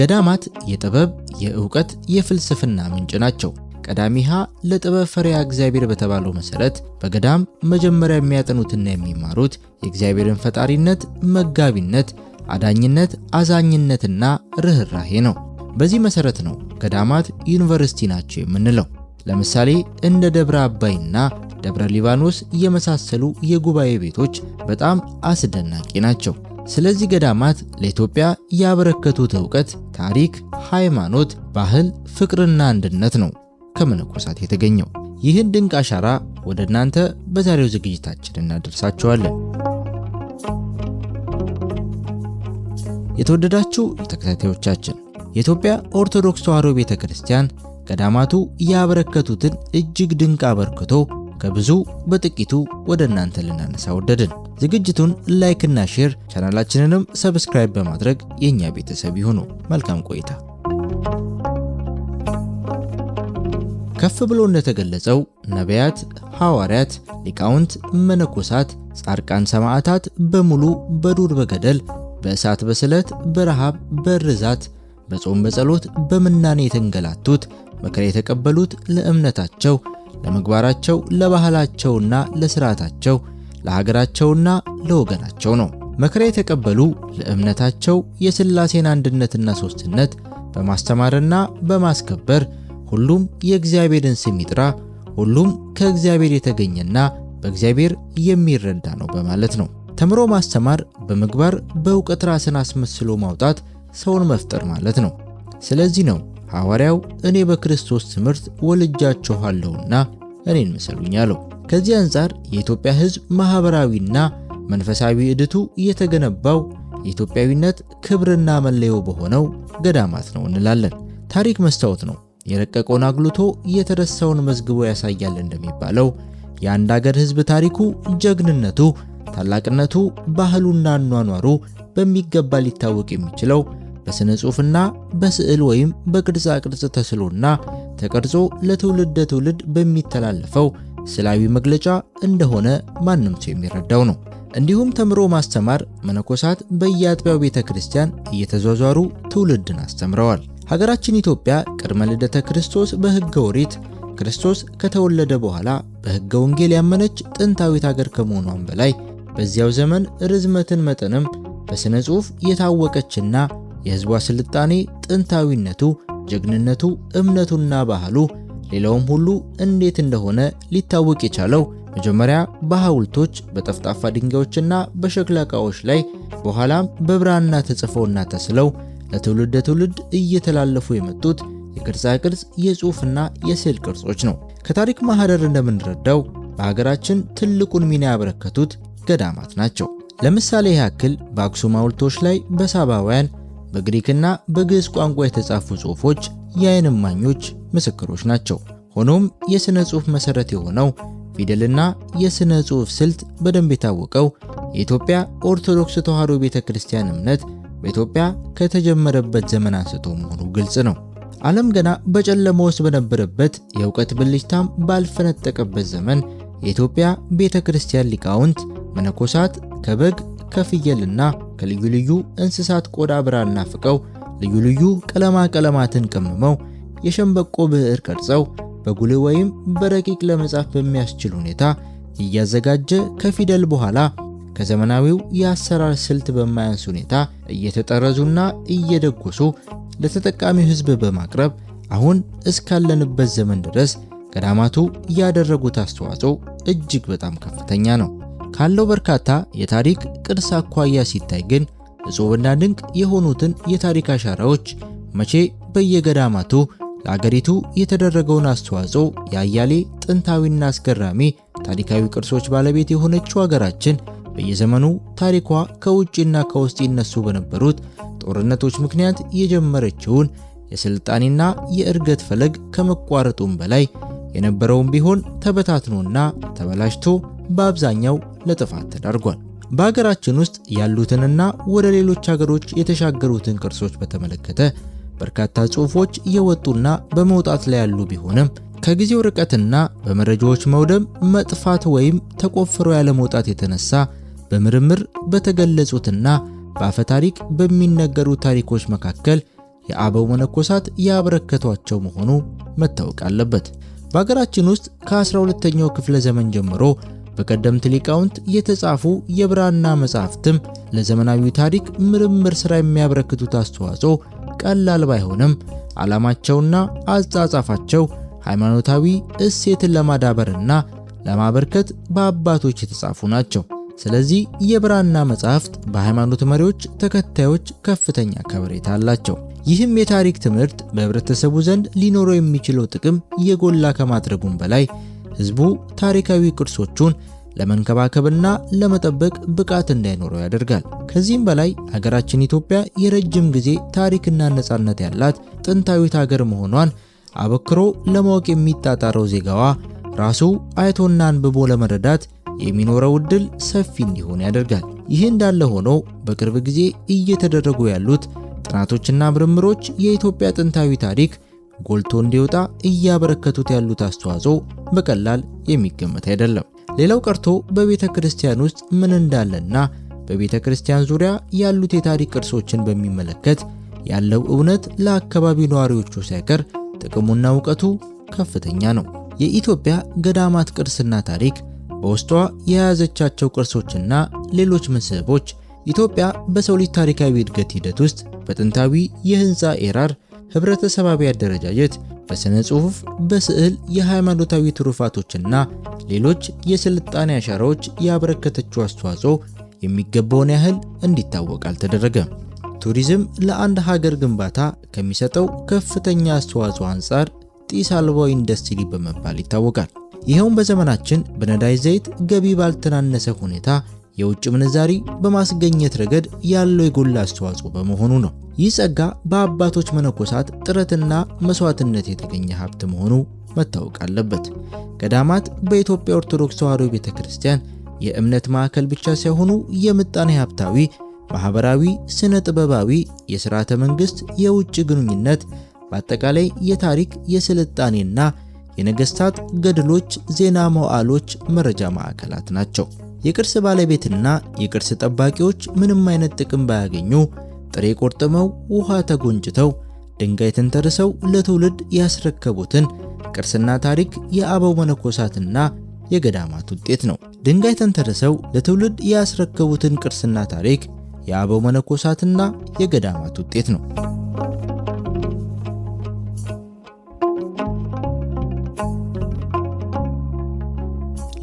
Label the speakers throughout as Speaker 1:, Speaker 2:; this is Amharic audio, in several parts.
Speaker 1: ገዳማት የጥበብ፣ የእውቀት፣ የፍልስፍና ምንጭ ናቸው። ቀዳሚሃ ለጥበብ ፈሪሃ እግዚአብሔር በተባለው መሰረት በገዳም መጀመሪያ የሚያጠኑትና የሚማሩት የእግዚአብሔርን ፈጣሪነት፣ መጋቢነት፣ አዳኝነት፣ አዛኝነትና ርህራሄ ነው። በዚህ መሰረት ነው ገዳማት ዩኒቨርሲቲ ናቸው የምንለው። ለምሳሌ እንደ ደብረ አባይና ደብረ ሊባኖስ የመሳሰሉ የጉባኤ ቤቶች በጣም አስደናቂ ናቸው። ስለዚህ ገዳማት ለኢትዮጵያ ያበረከቱት ዕውቀት፣ ታሪክ፣ ሃይማኖት፣ ባህል፣ ፍቅርና አንድነት ነው ከመነኮሳት የተገኘው። ይህን ድንቅ አሻራ ወደ እናንተ በዛሬው ዝግጅታችን እናደርሳችኋለን። የተወደዳችሁ ተከታታዮቻችን የኢትዮጵያ ኦርቶዶክስ ተዋሕዶ ቤተክርስቲያን ገዳማቱ ያበረከቱትን እጅግ ድንቅ አበርክቶ ከብዙ በጥቂቱ ወደ እናንተ ልናነሳ ወደድን። ዝግጅቱን ላይክ እና ሼር፣ ቻናላችንንም ሰብስክራይብ በማድረግ የኛ ቤተሰብ ይሁኑ። መልካም ቆይታ። ከፍ ብሎ እንደተገለጸው ነቢያት፣ ሐዋርያት፣ ሊቃውንት፣ መነኮሳት፣ ጻድቃን፣ ሰማዕታት በሙሉ በዱር በገደል በእሳት በስለት በረሃብ በርዛት በጾም በጸሎት በምናኔ የተንገላቱት መከራ የተቀበሉት ለእምነታቸው፣ ለምግባራቸው፣ ለባህላቸውና ለሥርዓታቸው፣ ለሀገራቸውና ለወገናቸው ነው። መከራ የተቀበሉ ለእምነታቸው የሥላሴን አንድነትና ሦስትነት በማስተማርና በማስከበር ሁሉም የእግዚአብሔርን ስም ይጥራ፣ ሁሉም ከእግዚአብሔር የተገኘና በእግዚአብሔር የሚረዳ ነው በማለት ነው። ተምሮ ማስተማር በምግባር በእውቀት ራስን አስመስሎ ማውጣት ሰውን መፍጠር ማለት ነው። ስለዚህ ነው ሐዋርያው እኔ በክርስቶስ ትምህርት ወልጃችኋለሁና እኔን ምሰሉኝ አለው። ከዚህ አንጻር የኢትዮጵያ ሕዝብ ማህበራዊና መንፈሳዊ እድቱ የተገነባው የኢትዮጵያዊነት ክብርና መለዮ በሆነው ገዳማት ነው እንላለን። ታሪክ መስታወት ነው። የረቀቀውን አግልቶ የተረሳውን መዝግቦ ያሳያል እንደሚባለው የአንድ ሀገር ሕዝብ ታሪኩ፣ ጀግንነቱ፣ ታላቅነቱ፣ ባህሉና አኗኗሩ በሚገባ ሊታወቅ የሚችለው በስነ ጽሑፍና በስዕል ወይም በቅርጻ ቅርጽ ተስሎና ተቀርጾ ለትውልድ ትውልድ በሚተላለፈው ስዕላዊ መግለጫ እንደሆነ ማንም ሰው የሚረዳው ነው። እንዲሁም ተምሮ ማስተማር መነኮሳት በየአጥቢያው ቤተክርስቲያን እየተዟዟሩ ትውልድን አስተምረዋል። ሀገራችን ኢትዮጵያ ቅድመ ልደተ ክርስቶስ በሕገ ኦሪት፣ ክርስቶስ ከተወለደ በኋላ በሕገ ወንጌል ያመነች ጥንታዊት ሀገር ከመሆኗም በላይ በዚያው ዘመን ርዝመትን መጠንም በስነ ጽሑፍ የታወቀችና የሕዝቧ ስልጣኔ፣ ጥንታዊነቱ፣ ጀግንነቱ፣ እምነቱና ባህሉ ሌላውም ሁሉ እንዴት እንደሆነ ሊታወቅ የቻለው መጀመሪያ በሐውልቶች፣ በጠፍጣፋ ድንጋዮችና በሸክላ ዕቃዎች ላይ በኋላም በብራና ተጽፈውና ተስለው ለትውልድ ትውልድ እየተላለፉ የመጡት የቅርጻ ቅርጽ፣ የጽሑፍና የስዕል ቅርጾች ነው። ከታሪክ ማህደር እንደምንረዳው በሀገራችን ትልቁን ሚና ያበረከቱት ገዳማት ናቸው። ለምሳሌ ያክል በአክሱም ሐውልቶች ላይ በሳባውያን በግሪክና በግዕዝ ቋንቋ የተጻፉ ጽሑፎች የዓይን እማኞች ምስክሮች ናቸው። ሆኖም የሥነ ጽሑፍ መሠረት የሆነው ፊደልና የሥነ ጽሑፍ ስልት በደንብ የታወቀው የኢትዮጵያ ኦርቶዶክስ ተዋሕዶ ቤተክርስቲያን እምነት በኢትዮጵያ ከተጀመረበት ዘመን አንስቶ መሆኑ ግልጽ ነው። ዓለም ገና በጨለማ ውስጥ በነበረበት የእውቀት ብልጭታም ባልፈነጠቀበት ዘመን የኢትዮጵያ ቤተክርስቲያን ሊቃውንት መነኮሳት ከበግ ከፍየልና ከልዩ ልዩ እንስሳት ቆዳ ብራና ፍቀው ልዩ ልዩ ቀለማትን ቀምመው የሸንበቆ ብዕር ቀርጸው በጉልህ ወይም በረቂቅ ለመጻፍ በሚያስችል ሁኔታ እያዘጋጀ ከፊደል በኋላ ከዘመናዊው የአሰራር ስልት በማያንስ ሁኔታ እየተጠረዙና እየደጎሱ ለተጠቃሚው ሕዝብ በማቅረብ አሁን እስካለንበት ዘመን ድረስ ገዳማቱ ያደረጉት አስተዋጽኦ እጅግ በጣም ከፍተኛ ነው። ካለው በርካታ የታሪክ ቅርስ አኳያ ሲታይ ግን እጹብና ድንቅ የሆኑትን የታሪክ አሻራዎች መቼ በየገዳማቱ ለአገሪቱ የተደረገውን አስተዋጽኦ የአያሌ ጥንታዊና አስገራሚ ታሪካዊ ቅርሶች ባለቤት የሆነችው ሀገራችን በየዘመኑ ታሪኳ ከውጭና ከውስጥ ይነሱ በነበሩት ጦርነቶች ምክንያት የጀመረችውን የስልጣኔና የእርገት ፈለግ ከመቋረጡም በላይ የነበረውም ቢሆን ተበታትኖና ተበላሽቶ በአብዛኛው ለጥፋት ተዳርጓል። በሀገራችን ውስጥ ያሉትንና ወደ ሌሎች ሀገሮች የተሻገሩትን ቅርሶች በተመለከተ በርካታ ጽሑፎች የወጡና በመውጣት ላይ ያሉ ቢሆንም ከጊዜው ርቀትና በመረጃዎች መውደም መጥፋት ወይም ተቆፍሮ ያለ መውጣት የተነሳ በምርምር በተገለጹትና በአፈ ታሪክ በሚነገሩ ታሪኮች መካከል የአበው መነኮሳት ያበረከቷቸው መሆኑ መታወቅ አለበት። በሀገራችን ውስጥ ከ12ኛው ክፍለ ዘመን ጀምሮ በቀደምት ሊቃውንት የተጻፉ የብራና መጻሕፍትም ለዘመናዊ ታሪክ ምርምር ሥራ የሚያበረክቱት አስተዋጽኦ ቀላል ባይሆንም ዓላማቸውና አጻጻፋቸው ሃይማኖታዊ እሴትን ለማዳበርና ለማበርከት በአባቶች የተጻፉ ናቸው። ስለዚህ የብራና መጻሕፍት በሃይማኖት መሪዎች፣ ተከታዮች ከፍተኛ ከበሬታ አላቸው። ይህም የታሪክ ትምህርት በህብረተሰቡ ዘንድ ሊኖረው የሚችለው ጥቅም የጎላ ከማድረጉም በላይ ህዝቡ ታሪካዊ ቅርሶቹን ለመንከባከብና ለመጠበቅ ብቃት እንዳይኖረው ያደርጋል። ከዚህም በላይ ሀገራችን ኢትዮጵያ የረጅም ጊዜ ታሪክና ነጻነት ያላት ጥንታዊት ሀገር መሆኗን አበክሮ ለማወቅ የሚጣጣረው ዜጋዋ ራሱ አይቶና አንብቦ ለመረዳት የሚኖረው ዕድል ሰፊ እንዲሆን ያደርጋል። ይህ እንዳለ ሆኖ በቅርብ ጊዜ እየተደረጉ ያሉት ጥናቶችና ምርምሮች የኢትዮጵያ ጥንታዊ ታሪክ ጎልቶ እንዲወጣ እያበረከቱት ያሉት አስተዋጽኦ በቀላል የሚገመት አይደለም። ሌላው ቀርቶ በቤተ ክርስቲያን ውስጥ ምን እንዳለና በቤተ ክርስቲያን ዙሪያ ያሉት የታሪክ ቅርሶችን በሚመለከት ያለው እውነት ለአካባቢው ነዋሪዎቹ ሳይቀር ጥቅሙና እውቀቱ ከፍተኛ ነው። የኢትዮጵያ ገዳማት ቅርስና ታሪክ በውስጧ የያዘቻቸው ቅርሶችና ሌሎች መስህቦች ኢትዮጵያ በሰው ልጅ ታሪካዊ እድገት ሂደት ውስጥ በጥንታዊ የህንፃ ኤራር፣ ህብረተሰባዊ አደረጃጀት፣ በስነ ጽሑፍ፣ በስዕል፣ የሃይማኖታዊ ትሩፋቶችና ሌሎች የስልጣኔ አሻራዎች ያበረከተችው አስተዋጽኦ የሚገባውን ያህል እንዲታወቅ አልተደረገም። ቱሪዝም ለአንድ ሀገር ግንባታ ከሚሰጠው ከፍተኛ አስተዋጽኦ አንጻር ጢስ አልባው ኢንዱስትሪ በመባል ይታወቃል። ይኸውም በዘመናችን በነዳጅ ዘይት ገቢ ባልተናነሰ ሁኔታ የውጭ ምንዛሪ በማስገኘት ረገድ ያለው የጎላ አስተዋጽኦ በመሆኑ ነው። ይህ ጸጋ በአባቶች መነኮሳት ጥረትና መስዋዕትነት የተገኘ ሀብት መሆኑ መታወቅ አለበት። ገዳማት በኢትዮጵያ ኦርቶዶክስ ተዋሕዶ ቤተክርስቲያን የእምነት ማዕከል ብቻ ሳይሆኑ የምጣኔ ሀብታዊ፣ ማህበራዊ፣ ስነ ጥበባዊ፣ የሥርዓተ መንግስት፣ የውጭ ግንኙነት፣ በአጠቃላይ የታሪክ፣ የስልጣኔና የነገስታት ገድሎች፣ ዜና መዋዕሎች መረጃ ማዕከላት ናቸው። የቅርስ ባለቤትና የቅርስ ጠባቂዎች ምንም አይነት ጥቅም ባያገኙ ጥሬ ቆርጥመው ውሃ ተጎንጭተው ድንጋይ ተንተርሰው ለትውልድ ያስረከቡትን ቅርስና ታሪክ የአበው መነኮሳትና የገዳማት ውጤት ነው። ድንጋይ ተንተርሰው ለትውልድ ያስረከቡትን ቅርስና ታሪክ የአበው መነኮሳትና የገዳማት ውጤት ነው።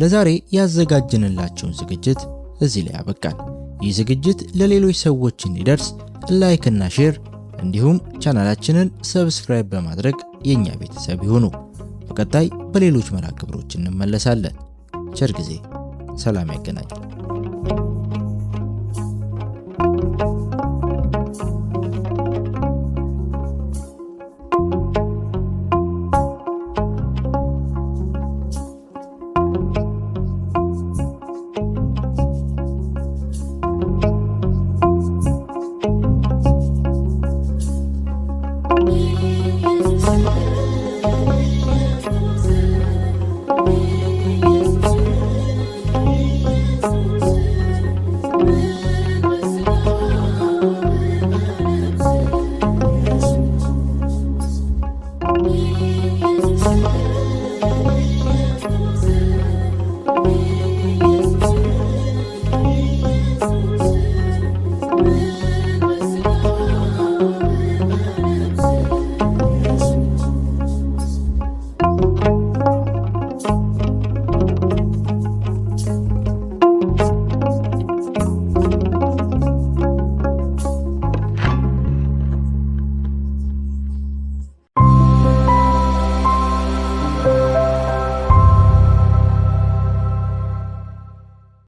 Speaker 1: ለዛሬ ያዘጋጀንላችሁን ዝግጅት እዚህ ላይ ያበቃል። ይህ ዝግጅት ለሌሎች ሰዎች እንዲደርስ ላይክ እና ሼር እንዲሁም ቻናላችንን ሰብስክራይብ በማድረግ የኛ ቤተሰብ ይሁኑ። በቀጣይ በሌሎች መርሃ ግብሮች እንመለሳለን። ቸር ጊዜ፣ ሰላም ያገናኝ።